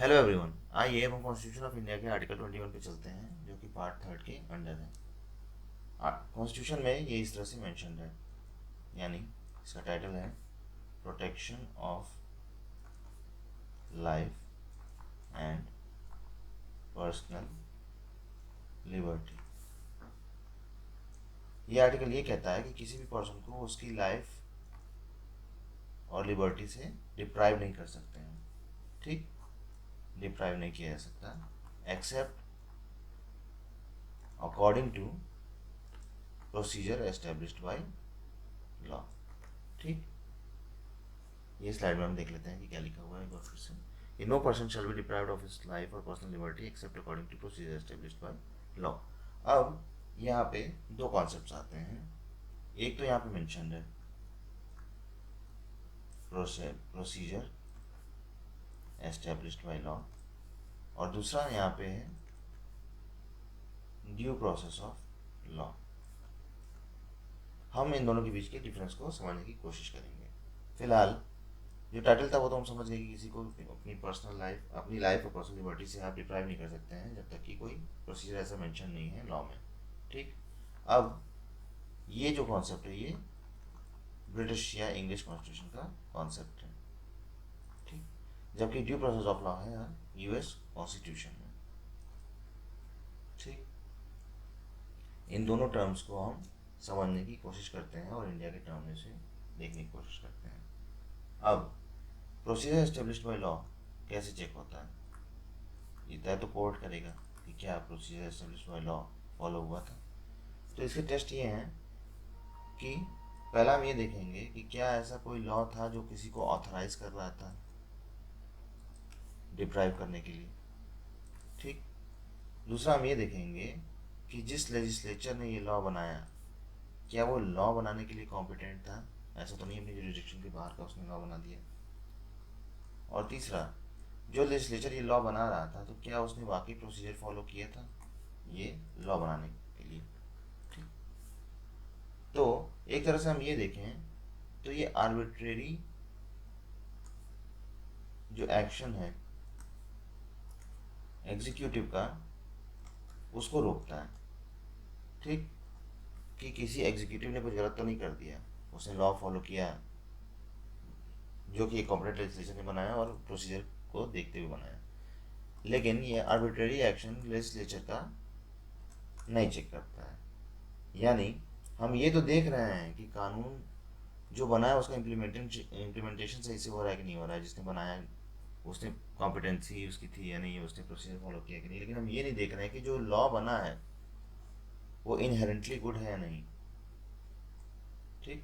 Hello everyone, आइए हम constitution of India के आर्टिकल 21 पे चलते हैं जो कि पार्ट थर्ड के अंडर है। कॉन्स्टिट्यूशन में ये इस तरह से मेंशन्ड है, यानी इसका टाइटल है protection of life and personal liberty. ये आर्टिकल ये कहता है कि किसी भी पर्सन को उसकी लाइफ और लिबर्टी से डिप्राइव नहीं कर सकते हैं। ठीक, डिप्राइव नहीं किया जा सकता except according to procedure established by law. ठीक, ये स्लाइड में हम देख लेते हैं कि क्या लिखा हुआ है। फिर से, no person shall be deprived of his life और personal liberty except according to procedure established by law. अब यहाँ पे दो कॉन्सेप्ट्स आते हैं। एक तो यहाँ पे मेंशन है प्रोसीजर एस्टेब्लिश्ड बाय लॉ, और दूसरा यहाँ पे है ड्यू प्रोसेस ऑफ लॉ। हम इन दोनों के बीच के डिफरेंस को समझने की कोशिश करेंगे। फिलहाल जो टाइटल था वो तो हम समझ गए कि किसी को अपनी पर्सनल लाइफ, अपनी लाइफ और पर्सनल लिबर्टी से आप डिप्राइव नहीं कर सकते हैं जब तक कि कोई प्रोसीजर ऐसा मेंशन नहीं है लॉ में। ठीक, अब ये जो कॉन्सेप्ट है ये ब्रिटिश या इंग्लिश कॉन्स्टिट्यूशन का कॉन्सेप्ट है। ठीक, जबकि ड्यू प्रोसेस ऑफ लॉ है यूएस कॉन्स्टिट्यूशन में। ठीक, इन दोनों टर्म्स को हम समझने की कोशिश करते हैं और इंडिया के टर्म में से देखने की कोशिश करते हैं। अब प्रोसीजर एस्टेब्लिश्ड बाय लॉ कैसे चेक होता है? ये तय तो कोर्ट करेगा कि क्या procedure established by law follow हुआ था। तो इसके टेस्ट ये हैं कि पहला हम ये देखेंगे कि क्या ऐसा कोई लॉ था जो किसी को ऑथराइज कर रहा था डिप्राइव करने के लिए। ठीक, दूसरा हम ये देखेंगे कि जिस लेजिस्लेचर ने ये लॉ बनाया क्या वो लॉ बनाने के लिए कॉम्पिटेंट था, ऐसा तो नहीं अपनी जुरिडिक्शन के बाहर का उसने लॉ बना दिया। और तीसरा, जो लेजिस्लेचर ये लॉ बना रहा था तो क्या उसने वाकई प्रोसीजर फॉलो किया था ये लॉ बनाने के लिए। ठीक, तो एक तरह से हम ये देखें तो ये आर्बिट्रेरी जो एक्शन है एग्जीक्यूटिव का उसको रोकता है। ठीक, कि किसी एग्जीक्यूटिव ने कुछ गलत तो नहीं कर दिया, उसने लॉ फॉलो किया जो कि एक कॉम्पिटेंट लेजिस्लेचर ने बनाया और प्रोसीजर को देखते हुए बनाया। लेकिन ये आर्बिट्रेरी एक्शन लेजिस्लेचर का नहीं चेक करता है। यानी हम ये तो देख रहे हैं कि कानून जो बना है उसका इम्प्लीमेंटेशन सही से हो रहा है कि नहीं हो रहा है, जिसने बनाया उसने कॉम्पिटेंसी उसकी थी या नहीं, उसने प्रोसीजर फॉलो किया कि नहीं। लेकिन हम ये नहीं देख रहे हैं कि जो लॉ बना है वो इनहेरेंटली गुड है या नहीं। ठीक,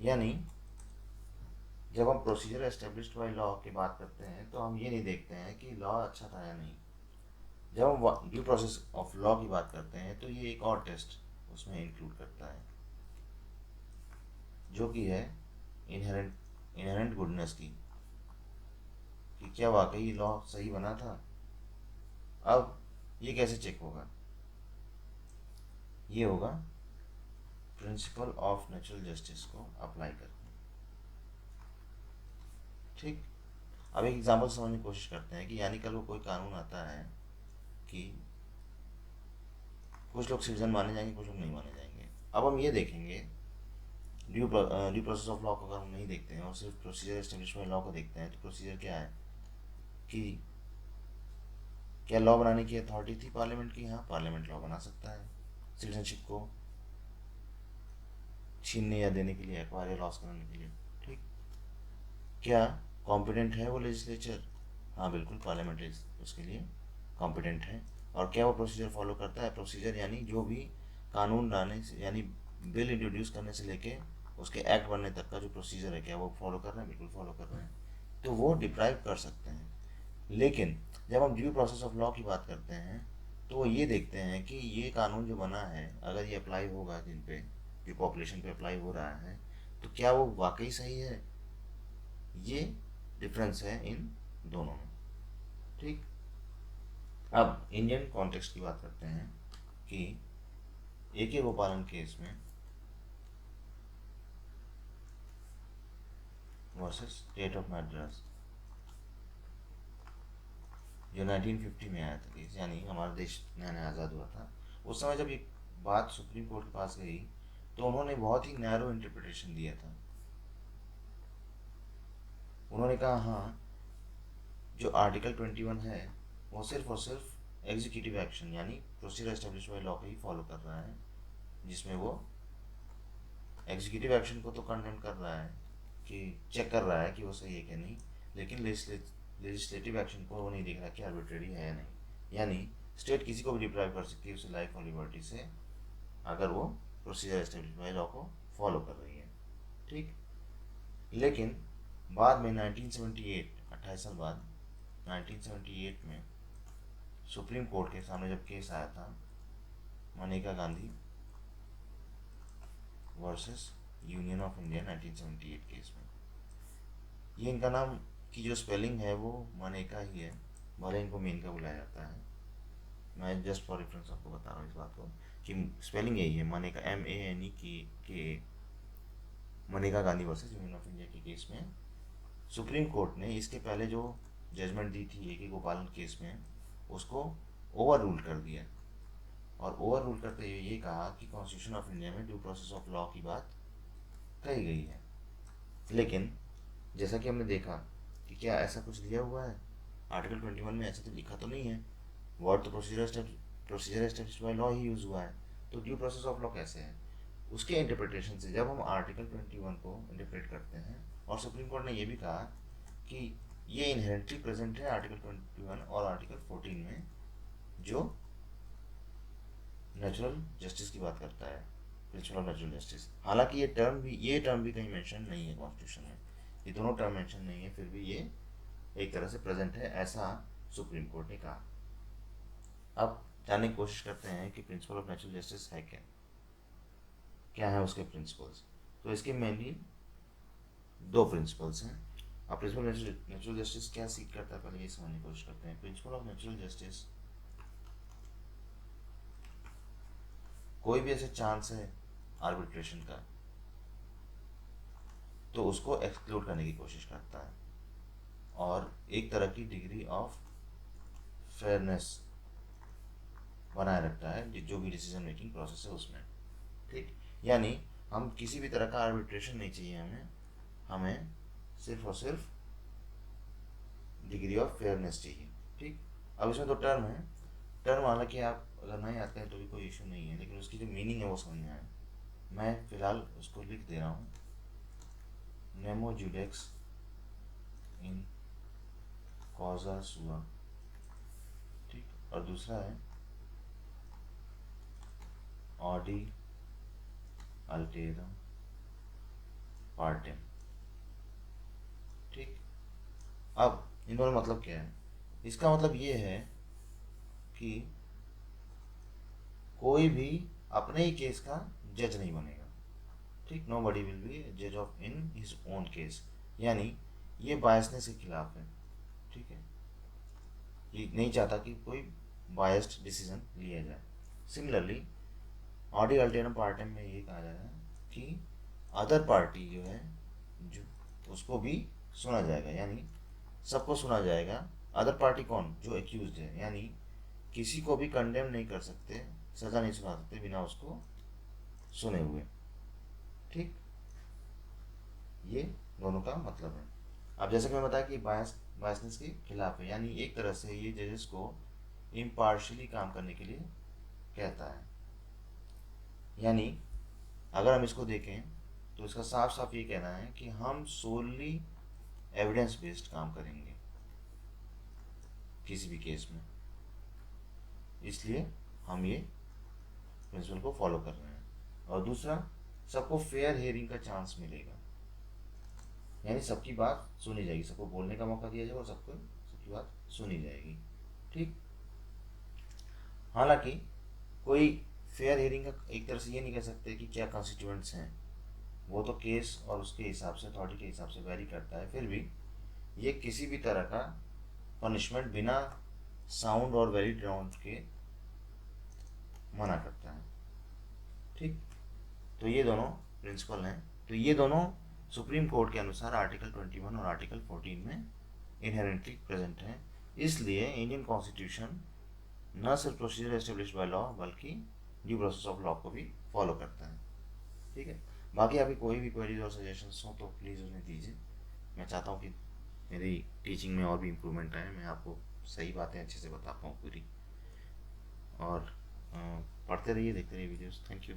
यानी जब हम प्रोसीजर एस्टेब्लिश्ड बाय लॉ की बात करते हैं तो हम ये नहीं देखते हैं कि लॉ अच्छा था या नहीं। जब हम ड्यू प्रोसेस ऑफ लॉ की बात करते हैं तो ये एक और टेस्ट उसमें इंक्लूड करता है जो कि है इनहेरेंट गुडनेस की, कि क्या वाकई लॉ सही बना था। अब ये कैसे चेक होगा? ये होगा प्रिंसिपल ऑफ नेचुरल जस्टिस को अप्लाई करके। ठीक, अब एक एग्जांपल समझने की कोशिश करते हैं कि यानी कल को कोई कानून आता है कि कुछ लोग सिटीजन माने जाएंगे, कुछ लोग नहीं माने जाएंगे। अब हम ये देखेंगे ड्यू प्रोसेस ऑफ लॉ को अगर हम नहीं देखते हैं और सिर्फ प्रोसीजर एस्टेब्लिशमेंट लॉ को देखते हैं तो प्रोसीजर क्या है कि क्या लॉ बनाने की अथॉरिटी थी पार्लियामेंट की? हाँ, पार्लियामेंट लॉ बना सकता है सिटीजनशिप को छीनने या देने के लिए, एक्वायर या लॉस कराने के लिए। ठीक, क्या कॉम्पिटेंट है वो लेजिस्लेचर? हाँ बिल्कुल, पार्लियामेंट उसके लिए कॉम्पिटेंट है। और क्या वो प्रोसीजर फॉलो करता है? प्रोसीजर यानी जो भी कानून लाने से, यानी बिल इंट्रोड्यूस करने से लेके उसके एक्ट बनने तक का जो प्रोसीजर है क्या वो फॉलो कर रहे हैं? बिल्कुल फॉलो कर रहे हैं, तो वो डिप्राइव कर सकते हैं। लेकिन जब हम ड्यू प्रोसेस ऑफ लॉ की बात करते हैं तो वो ये देखते हैं कि ये कानून जो बना है अगर ये अप्लाई होगा जिन पे, जो पॉपुलेशन पे अप्लाई हो रहा है, तो क्या वो वाकई सही है। ये डिफरेंस है इन दोनों में। ठीक, अब इंडियन कॉन्टेक्स्ट की बात करते हैं कि ए.के. गोपालन केस में वर्सेस स्टेट ऑफ मद्रास, जो 1950 में आया था केस, यानी हमारा देश नया नया आज़ाद हुआ था, उस समय जब ये बात सुप्रीम कोर्ट के पास गई तो उन्होंने बहुत ही नैरो इंटरप्रिटेशन दिया था। उन्होंने कहा हाँ, जो आर्टिकल 21 है वो सिर्फ और सिर्फ एग्जीक्यूटिव एक्शन यानी प्रोसीजर एस्टेब्लिश बाय लॉ को ही फॉलो कर रहा है, जिसमें वो एग्जीक्यूटिव एक्शन को तो कंडेम कर रहा है कि चेक कर रहा है कि वो सही है कि नहीं, लेकिन लेजिस्लेटिव एक्शन को वो नहीं देख रहा कि आर्बिट्रेरी है या नहीं। यानी स्टेट किसी को भी डिप्राइव कर सकती है उसे लाइफ और लिबर्टी से, अगर वो प्रोसीजर एस्टेब्लिश बाय लॉ को फॉलो कर रही है। ठीक, लेकिन बाद में 1978, 28 साल बाद 1978 में सुप्रीम कोर्ट के सामने जब केस आया था Maneka Gandhi versus union of India 1978 case में, ये इनका नाम की जो स्पेलिंग है वो मनेका ही है, भले इनको मेनका बुलाया जाता है। मैं जस्ट फॉर रेफरेंस आपको बता रहा हूँ इस बात को कि स्पेलिंग यही है, Maneka MANE Maneka Gandhi versus union of India के केस में सुप्रीम कोर्ट ने इसके पहले जो जजमेंट दी थी AK गोपालन केस में उसको ओवर रूल कर दिया, और ओवर रूल करते हुए ये कहा कि कॉन्स्टिट्यूशन ऑफ इंडिया में ड्यू प्रोसेस ऑफ लॉ की बात कही गई है। लेकिन जैसा कि हमने देखा कि क्या ऐसा कुछ दिया हुआ है आर्टिकल 21 में, ऐसा तो लिखा तो नहीं है, वर्ड तो procedure establish by law he use हुआ है, तो ड्यू प्रोसेस ऑफ लॉ कैसे है। उसके इंटरप्रिटेशन से जब हम आर्टिकल 21 को इंटरप्रेट करते हैं, और सुप्रीम कोर्ट ने यह भी कहा कि ये इनहेरेंटली प्रेजेंट है आर्टिकल 21 और आर्टिकल 14 में, जो नेचुरल जस्टिस की बात करता है, प्रिंसिपल ऑफ नेचुरल जस्टिस। हालांकि ये टर्म भी कहीं मेंशन नहीं है कॉन्स्टिट्यूशन में, ये दोनों टर्म मेंशन नहीं है, फिर भी ये एक तरह से प्रेजेंट है, ऐसा सुप्रीम कोर्ट ने कहा। अब जानने की कोशिश करते हैं कि प्रिंसिपल ऑफ नेचुरल जस्टिस है क्या, क्या है उसके प्रिंसिपल्स। तो इसके मेनली दो प्रिंसिपल्स हैं। अब प्रिंसिपल नेचुरल जस्टिस क्या सीख करता है, पहले ये समझने की कोशिश करते हैं। प्रिंसिपल ऑफ नेचुरल जस्टिस, कोई भी ऐसे चांस है आर्बिट्रेशन का तो उसको एक्सक्लूड करने की कोशिश करता है, और एक तरह की डिग्री ऑफ फेयरनेस बनाए रखता है जो भी डिसीजन मेकिंग प्रोसेस है उसमें। ठीक, यानी हम किसी भी तरह का आर्बिट्रेशन नहीं चाहिए हमें सिर्फ और सिर्फ डिग्री ऑफ फेयरनेस चाहिए। ठीक, अब इसमें तो टर्म हालांकि आप अगर नहीं आते हैं तो भी कोई इशू नहीं है, लेकिन उसकी जो मीनिंग है वो समझ में आए। मैं फिलहाल उसको लिख दे रहा हूँ, नेमो जुडेक्स इन कॉजा सुआ। ठीक, और दूसरा है ऑडी अल्टेरम पार्टेम। ठीक, अब इन दोनों मतलब क्या है, इसका मतलब ये है कि कोई भी अपने ही केस का जज नहीं बनेगा। ठीक, नो बडी विल बी जज of in his own case, यानी ये बायसनेस के खिलाफ है। ठीक है, ये नहीं चाहता कि कोई बायस्ड डिसीजन लिया जाए। सिमिलरली ऑडी अल्टेरम पार्टेम में ये कहा जाएगा कि अदर पार्टी जो है जो उसको भी सुना जाएगा, यानी सबको सुना जाएगा। अदर पार्टी कौन, जो एक्यूज्ड है, यानी किसी को भी कंडेम नहीं कर सकते, सज़ा नहीं सुना सकते बिना उसको सुने हुए। ठीक, ये दोनों का मतलब है। अब जैसे कि मैं बताया कि बायसनेस के खिलाफ है, यानी एक तरह से ये जजेस को इम्पार्शियली काम करने के लिए कहता है। यानी अगर हम इसको देखें तो इसका साफ साफ ये कहना है कि हम सोलली एविडेंस बेस्ड काम करेंगे किसी भी केस में, इसलिए हम ये प्रिंसिपल को फॉलो कर रहे हैं। और दूसरा, सबको फेयर हियरिंग का चांस मिलेगा, यानी सबकी बात सुनी जाएगी, सबको बोलने का मौका दिया जाएगा और सबकी बात सुनी जाएगी। ठीक, हालांकि कोई फेयर हियरिंग का एक तरह से ये नहीं कह सकते कि क्या कॉन्स्टिट्यूएंट्स हैं, वो तो केस और उसके हिसाब से, अथॉरिटी के हिसाब से वेरी करता है। फिर भी ये किसी भी तरह का पनिशमेंट बिना साउंड और वैलिड ग्राउंड के मना करता है। ठीक, तो ये दोनों प्रिंसिपल हैं। तो ये दोनों सुप्रीम कोर्ट के अनुसार आर्टिकल 21 और आर्टिकल 14 में इनहेरेंटली प्रेजेंट हैं, इसलिए इंडियन कॉन्स्टिट्यूशन न सिर्फ प्रोसीजर एस्टेब्लिश बाय लॉ बल्कि ड्यू प्रोसेस ऑफ लॉ को भी फॉलो करता है। ठीक है, बाकी आपकी कोई भी क्वेरीज और सजेशंस हो तो प्लीज़ उन्हें दीजिए। मैं चाहता हूँ कि मेरी टीचिंग में और भी इम्प्रूवमेंट आए, मैं आपको सही बातें अच्छे से बता पाऊँ पूरी। और पढ़ते रहिए, देखते रहिए वीडियोस। Thank you.